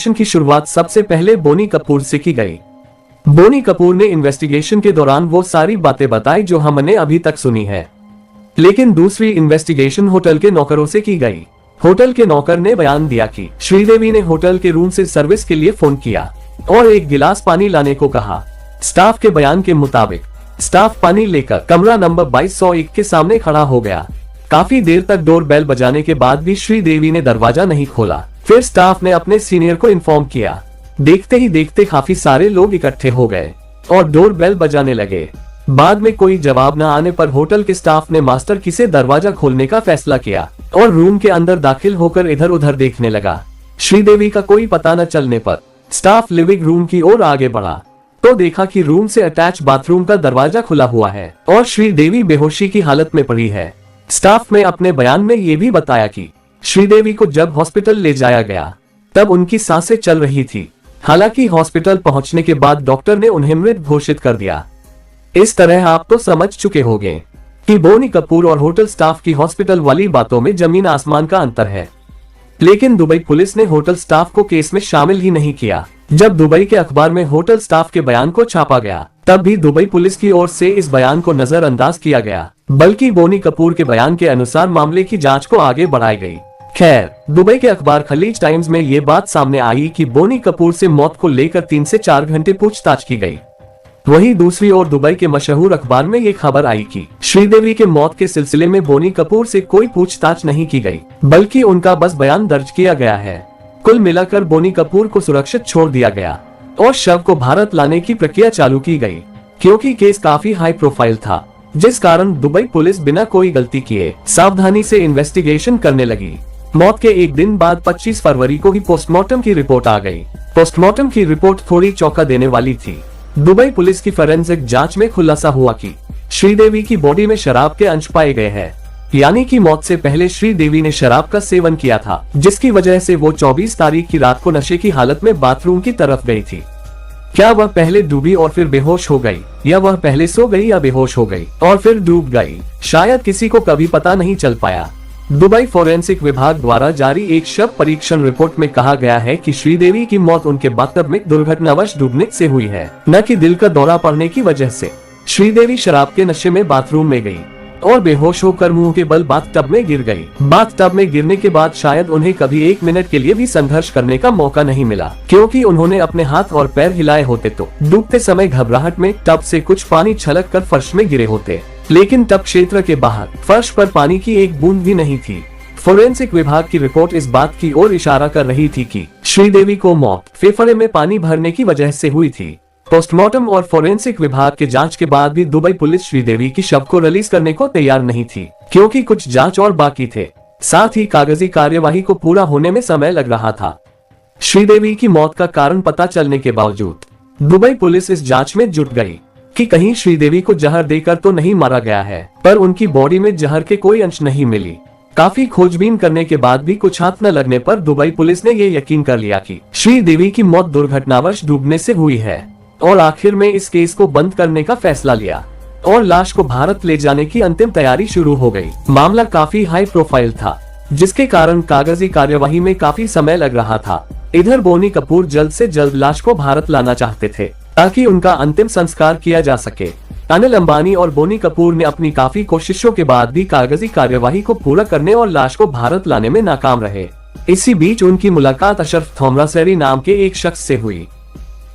Investigation की शुरुआत सबसे पहले बोनी कपूर से की गई। बोनी कपूर ने इन्वेस्टिगेशन के दौरान वो सारी बातें बताई जो हमने अभी तक सुनी है। लेकिन दूसरी इन्वेस्टिगेशन होटल के नौकरों से की गई। होटल के नौकर ने बयान दिया कि श्रीदेवी ने होटल के रूम से सर्विस के लिए फोन किया और एक गिलास पानी लाने को कहा। स्टाफ के बयान के मुताबिक स्टाफ पानी लेकर कमरा नंबर 2201 के सामने खड़ा हो गया। काफी देर तक डोर बेल बजाने के बाद भी श्रीदेवी ने दरवाजा नहीं खोला। फिर स्टाफ ने अपने सीनियर को इन्फॉर्म किया। देखते ही देखते काफी सारे लोग इकट्ठे हो गए और डोर बेल बजाने लगे। बाद में कोई जवाब न आने पर होटल के स्टाफ ने मास्टर की से दरवाजा खोलने का फैसला किया और रूम के अंदर दाखिल होकर इधर उधर देखने लगा। श्रीदेवी का कोई पता न चलने पर स्टाफ लिविंग रूम की ओर आगे बढ़ा तो देखा कि रूम से अटैच बाथरूम का दरवाजा खुला हुआ है और श्रीदेवी बेहोशी की हालत में पड़ी है। स्टाफ ने अपने बयान में ये भी बताया कि श्रीदेवी को जब हॉस्पिटल ले जाया गया तब उनकी सांसें चल रही थी। हालांकि हॉस्पिटल पहुंचने के बाद डॉक्टर ने उन्हें मृत घोषित कर दिया। इस तरह आप तो समझ चुके होंगे कि बोनी कपूर और होटल स्टाफ की हॉस्पिटल वाली बातों में जमीन आसमान का अंतर है। लेकिन दुबई पुलिस ने होटल स्टाफ को केस में शामिल ही नहीं किया। जब दुबई के अखबार में होटल स्टाफ के बयान को छापा गया तब भी दुबई पुलिस की ओर से इस बयान को नजरअंदाज किया गया, बल्कि बोनी कपूर के बयान के अनुसार मामले की जांच को आगे बढ़ाई गई। खैर, दुबई के अखबार खलीज टाइम्स में ये बात सामने आई कि बोनी कपूर से मौत को लेकर 3 से 4 घंटे पूछताछ की गई। वहीं दूसरी ओर दुबई के मशहूर अखबार में ये खबर आई कि श्रीदेवी के मौत के सिलसिले में बोनी कपूर से कोई पूछताछ नहीं की गई, बल्कि उनका बस बयान दर्ज किया गया है। कुल मिलाकर बोनी कपूर को सुरक्षित छोड़ दिया गया और शव को भारत लाने की प्रक्रिया चालू की गई, क्योंकि केस काफी हाई प्रोफाइल था, जिस कारण दुबई पुलिस बिना कोई गलती किए सावधानी से इन्वेस्टिगेशन करने लगी। मौत के एक दिन बाद 25 फरवरी को ही पोस्टमार्टम की रिपोर्ट आ गई। पोस्टमार्टम की रिपोर्ट थोड़ी चौंका देने वाली थी। दुबई पुलिस की फोरेंसिक जांच में खुलासा हुआ कि श्रीदेवी की बॉडी में शराब के अंश पाए गए हैं, यानी कि मौत से पहले श्रीदेवी ने शराब का सेवन किया था, जिसकी वजह से वो 24 तारीख की रात को नशे की हालत में बाथरूम की तरफ गई थी। क्या वह पहले डूबी और फिर बेहोश हो गई, या वह पहले सो गई या बेहोश हो गई और फिर डूब गई, शायद किसी को कभी पता नहीं चल पाया। दुबई फोरेंसिक विभाग द्वारा जारी एक शव परीक्षण रिपोर्ट में कहा गया है कि श्रीदेवी की मौत उनके बाथटब में दुर्घटनावश डूबने से हुई है, न कि दिल का दौरा पड़ने की वजह से। श्रीदेवी शराब के नशे में बाथरूम में गई और बेहोश होकर मुंह के बल बाथटब में गिर गई। बाथटब में गिरने के बाद शायद उन्हें कभी 1 मिनट के लिए भी संघर्ष करने का मौका नहीं मिला, क्योंकि उन्होंने अपने हाथ और पैर हिलाए होते तो डूबते समय घबराहट में टब से कुछ पानी छलक कर फर्श में गिरे होते, लेकिन टब क्षेत्र के बाहर फर्श पर पानी की एक बूंद भी नहीं थी। फोरेंसिक विभाग की रिपोर्ट इस बात की ओर इशारा कर रही थी कि श्रीदेवी को मौत फेफड़े में पानी भरने की वजह से हुई थी। पोस्टमार्टम और फोरेंसिक विभाग के जांच के बाद भी दुबई पुलिस श्रीदेवी की शव को रिलीज करने को तैयार नहीं थी, क्योंकि कुछ जांच और बाकी थे। साथ ही कागजी कार्यवाही को पूरा होने में समय लग रहा था। श्रीदेवी की मौत का कारण पता चलने के बावजूद दुबई पुलिस इस जांच में जुट गई कि कहीं श्रीदेवी को जहर देकर तो नहीं मारा गया है, पर उनकी बॉडी में जहर के कोई अंश नहीं मिली। काफी खोजबीन करने के बाद भी कुछ हाथ न लगने पर दुबई पुलिस ने ये यकीन कर लिया कि श्रीदेवी की मौत दुर्घटनावश डूबने से हुई है और आखिर में इस केस को बंद करने का फैसला लिया और लाश को भारत ले जाने की अंतिम तैयारी शुरू हो गई। मामला काफी हाई प्रोफाइल था, जिसके कारण कागजी कार्यवाही में काफी समय लग रहा था। इधर बोनी कपूर जल्द से जल्द लाश को भारत लाना चाहते थे ताकि उनका अंतिम संस्कार किया जा सके। अनिल अंबानी और बोनी कपूर ने अपनी काफी कोशिशों के बाद भी कागजी कार्यवाही को पूरा करने और लाश को भारत लाने में नाकाम रहे। इसी बीच उनकी मुलाकात अशरफ थोमरासेरी नाम के एक शख्स से हुई,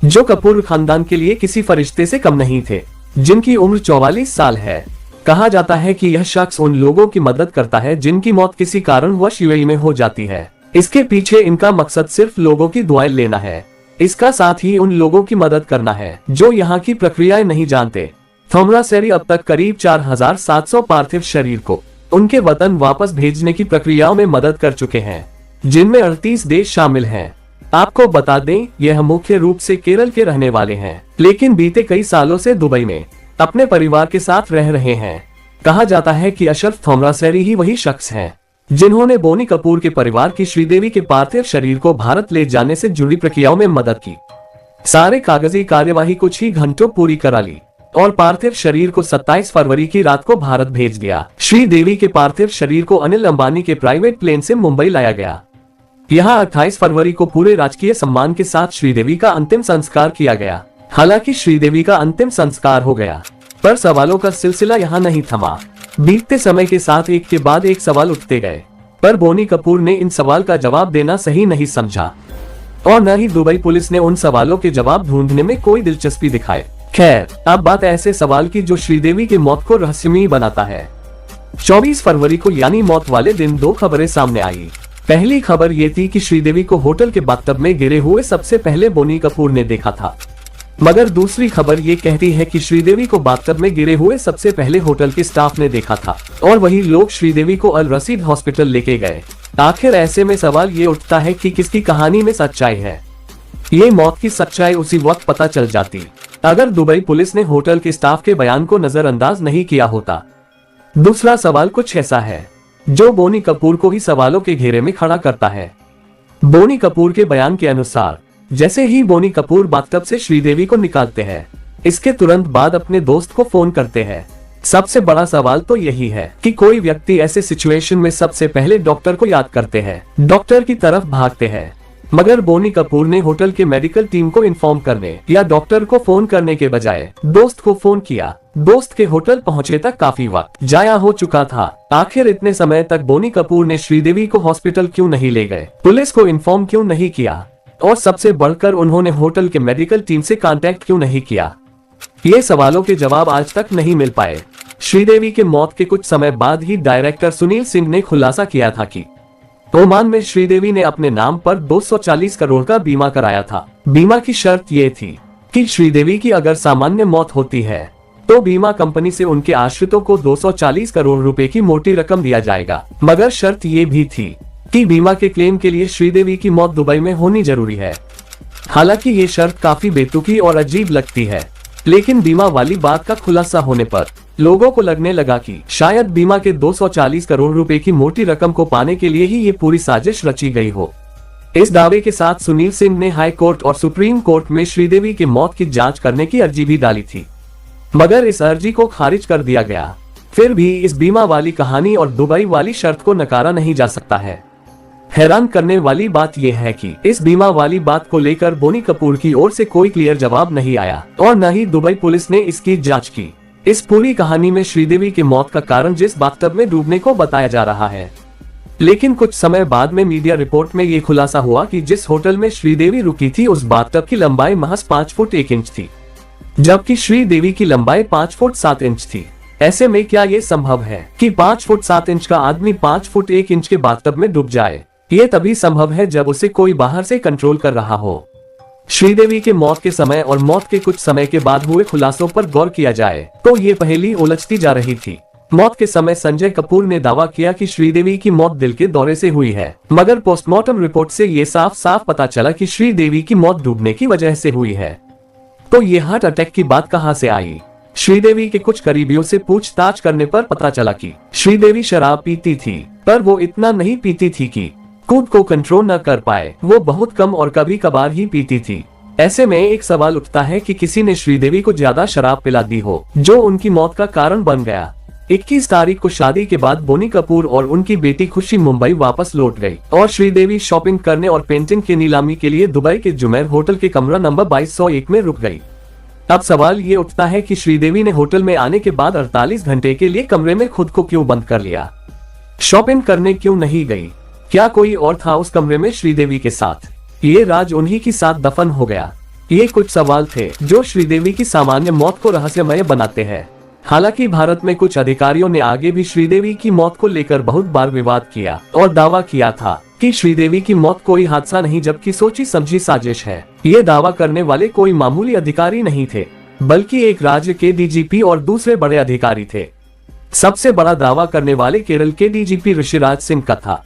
जो कपूर खानदान के लिए किसी फरिश्ते से कम नहीं थे, जिनकी उम्र 44 साल है। कहा जाता है कि यह शख्स उन लोगों की मदद करता है जिनकी मौत किसी कारणवश यूएई में हो जाती है। इसके पीछे इनका मकसद सिर्फ लोगों की दुआएं लेना है, इसका साथ ही उन लोगों की मदद करना है जो यहाँ की प्रक्रियाएं नहीं जानते। थोमरासेरी अब तक करीब 4700 पार्थिव शरीर को उनके वतन वापस भेजने की प्रक्रियाओं में मदद कर चुके हैं, जिनमें 38 देश शामिल हैं। आपको बता दें, यह मुख्य रूप से केरल के रहने वाले हैं, लेकिन बीते कई सालों से दुबई में अपने परिवार के साथ रह रहे हैं। कहा जाता है कि अशरफ थोमरासेरी ही वही शख्स हैं जिन्होंने बोनी कपूर के परिवार की श्रीदेवी के पार्थिव शरीर को भारत ले जाने से जुड़ी प्रक्रियाओं में मदद की। सारे कागजी कार्यवाही कुछ ही घंटों पूरी करा ली और पार्थिव शरीर को 27 फरवरी की रात को भारत भेज दिया। श्रीदेवी के पार्थिव शरीर को अनिल अंबानी के प्राइवेट प्लेन से मुंबई लाया गया। यहाँ 28 फरवरी को पूरे राजकीय सम्मान के साथ श्रीदेवी का अंतिम संस्कार किया गया। हालांकि श्रीदेवी का अंतिम संस्कार हो गया, पर सवालों का सिलसिला यहाँ नहीं थमा। बीतते समय के साथ एक के बाद एक सवाल उठते गए, पर बोनी कपूर ने इन सवाल का जवाब देना सही नहीं समझा और न ही दुबई पुलिस ने उन सवालों के जवाब ढूंढने में कोई दिलचस्पी दिखाए। खैर, अब बात ऐसे सवाल की जो श्रीदेवी की मौत को रहस्यमयी बनाता है। 24 फरवरी को यानी मौत वाले दिन 2 खबरें सामने आई। पहली खबर ये थी कि श्रीदेवी को होटल के बाथटब में गिरे हुए सबसे पहले बोनी कपूर ने देखा था, मगर दूसरी खबर ये कहती है कि श्रीदेवी को बाथटब में गिरे हुए सबसे पहले होटल के स्टाफ ने देखा था और वही लोग श्रीदेवी को अल रशीद हॉस्पिटल लेके गए। आखिर ऐसे में सवाल ये उठता है कि किसकी कहानी में सच्चाई है। ये मौत की सच्चाई उसी वक्त पता चल जाती अगर दुबई पुलिस ने होटल के स्टाफ के बयान को नजरअंदाज नहीं किया होता। दूसरा सवाल कुछ ऐसा है जो बोनी कपूर को ही सवालों के घेरे में खड़ा करता है। बोनी कपूर के बयान के अनुसार जैसे ही बोनी कपूर बाथटब से श्रीदेवी को निकालते हैं, इसके तुरंत बाद अपने दोस्त को फोन करते हैं। सबसे बड़ा सवाल तो यही है कि कोई व्यक्ति ऐसे सिचुएशन में सबसे पहले डॉक्टर को याद करते हैं, डॉक्टर की तरफ भागते हैं, मगर बोनी कपूर ने होटल के मेडिकल टीम को इन्फॉर्म करने या डॉक्टर को फोन करने के बजाय दोस्त को फोन किया। दोस्त के होटल पहुंचे तक काफी वक्त जाया हो चुका था। आखिर इतने समय तक बोनी कपूर ने श्रीदेवी को हॉस्पिटल क्यों नहीं ले गए, पुलिस को इन्फॉर्म क्यों नहीं किया और सबसे बढ़कर उन्होंने होटल के मेडिकल टीम से कांटेक्ट क्यों नहीं किया? ये सवालों के जवाब आज तक नहीं मिल पाए। श्रीदेवी के मौत के कुछ समय बाद ही डायरेक्टर सुनील सिंह ने खुलासा किया था कि ओमान में श्रीदेवी ने अपने नाम पर 240 करोड़ का बीमा कराया था। बीमा की शर्त ये थी कि श्रीदेवी की अगर सामान्य मौत होती है तो बीमा कंपनी से उनके आश्रितों को 240 करोड़ रुपए की मोटी रकम दिया जाएगा, मगर शर्त ये भी थी कि बीमा के क्लेम के लिए श्रीदेवी की मौत दुबई में होनी जरूरी है। हालांकि ये शर्त काफी बेतुकी और अजीब लगती है, लेकिन बीमा वाली बात का खुलासा होने पर लोगों को लगने लगा कि शायद बीमा के 240 करोड़ रुपए की मोटी रकम को पाने के लिए ही ये पूरी साजिश रची गई हो। इस दावे के साथ सुनील सिंह ने हाई कोर्ट और सुप्रीम कोर्ट में श्रीदेवी की मौत की जांच करने की अर्जी भी डाली थी, मगर इस अर्जी को खारिज कर दिया गया। फिर भी इस बीमा वाली कहानी और दुबई वाली शर्त को नकारा नहीं जा सकता है। हैरान करने वाली बात यह है कि इस बीमा वाली बात को लेकर बोनी कपूर की ओर से कोई क्लियर जवाब नहीं आया और न ही दुबई पुलिस ने इसकी जांच की। इस पूरी कहानी में श्रीदेवी की मौत का कारण जिस बाथटब में डूबने को बताया जा रहा है, लेकिन कुछ समय बाद में मीडिया रिपोर्ट में ये खुलासा हुआ कि जिस होटल में श्रीदेवी रुकी थी उस बाथटब की लंबाई महज 5 फुट 1 इंच थी, जबकि श्रीदेवी की लंबाई 5 फुट 7 इंच थी। ऐसे में क्या ये संभव है कि 5 फुट 7 इंच का आदमी 5 फुट 1 इंच के बाथटब में डूब जाए? ये तभी संभव है जब उसे कोई बाहर से कंट्रोल कर रहा हो। श्रीदेवी के मौत के समय और मौत के कुछ समय के बाद हुए खुलासों पर गौर किया जाए तो ये पहेली उलझती जा रही थी। मौत के समय संजय कपूर ने दावा किया कि श्रीदेवी की मौत दिल के दौरे से हुई है, मगर पोस्टमार्टम रिपोर्ट से ये साफ साफ पता चला कि श्रीदेवी की मौत डूबने की वजह से हुई है। तो ये हार्ट अटैक की बात कहां से आई? श्रीदेवी के कुछ करीबियों से पूछताछ करने पर पता चला कि श्रीदेवी शराब पीती थी, पर वो इतना नहीं पीती थी कि खुद को कंट्रोल न कर पाए। वो बहुत कम और कभी कभार ही पीती थी। ऐसे में एक सवाल उठता है कि किसी ने श्रीदेवी को ज्यादा शराब पिला दी हो, जो उनकी मौत का कारण बन गया। 21 तारीख को शादी के बाद बोनी कपूर और उनकी बेटी खुशी मुंबई वापस लौट गई और श्रीदेवी शॉपिंग करने और पेंटिंग की नीलामी के लिए दुबई के जुमेर होटल के कमरा नंबर 2201 में रुक गई। अब सवाल ये उठता है कि श्रीदेवी ने होटल में आने के बाद 48 घंटे के लिए कमरे में खुद को क्यों बंद कर लिया? शॉपिंग करने क्यों नहीं गई? क्या कोई और था उस कमरे में श्रीदेवी के साथ? ये राज उन्हीं के साथ दफन हो गया। ये कुछ सवाल थे जो श्रीदेवी की सामान्य मौत को रहस्यमय बनाते हैं। हालांकि भारत में कुछ अधिकारियों ने आगे भी श्रीदेवी की मौत को लेकर बहुत बार विवाद किया और दावा किया था कि श्रीदेवी की मौत कोई हादसा नहीं जबकि सोची समझी साजिश है। ये दावा करने वाले कोई मामूली अधिकारी नहीं थे, बल्कि एक राज्य के डीजीपी और दूसरे बड़े अधिकारी थे। सबसे बड़ा दावा करने वाले केरल के डीजीपी ऋषिराज सिंह का था।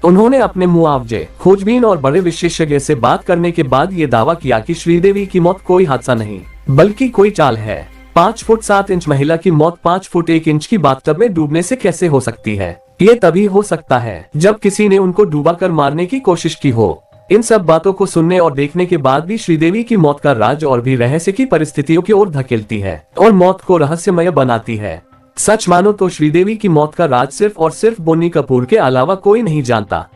उन्होंने अपने मुआवजे, खोजबीन और बड़े विशेषज्ञ से बात करने के बाद ये दावा किया कि श्रीदेवी की मौत कोई हादसा नहीं बल्कि कोई चाल है। 5 फुट 7 इंच महिला की मौत 5 फुट 1 इंच की बाथटब में डूबने से कैसे हो सकती है? ये तभी हो सकता है जब किसी ने उनको डुबाकर मारने की कोशिश की हो। इन सब बातों को सुनने और देखने के बाद भी श्रीदेवी की मौत का राज और भी रहस्य की परिस्थितियों की ओर धकेलती है और मौत को रहस्यमय बनाती है। सच मानो तो श्रीदेवी की मौत का राज सिर्फ और सिर्फ बोनी कपूर के अलावा कोई नहीं जानता।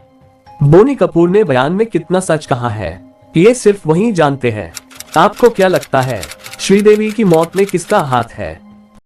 बोनी कपूर ने बयान में कितना सच कहा है, ये सिर्फ वही जानते हैं। आपको क्या लगता है, श्रीदेवी की मौत में किसका हाथ है?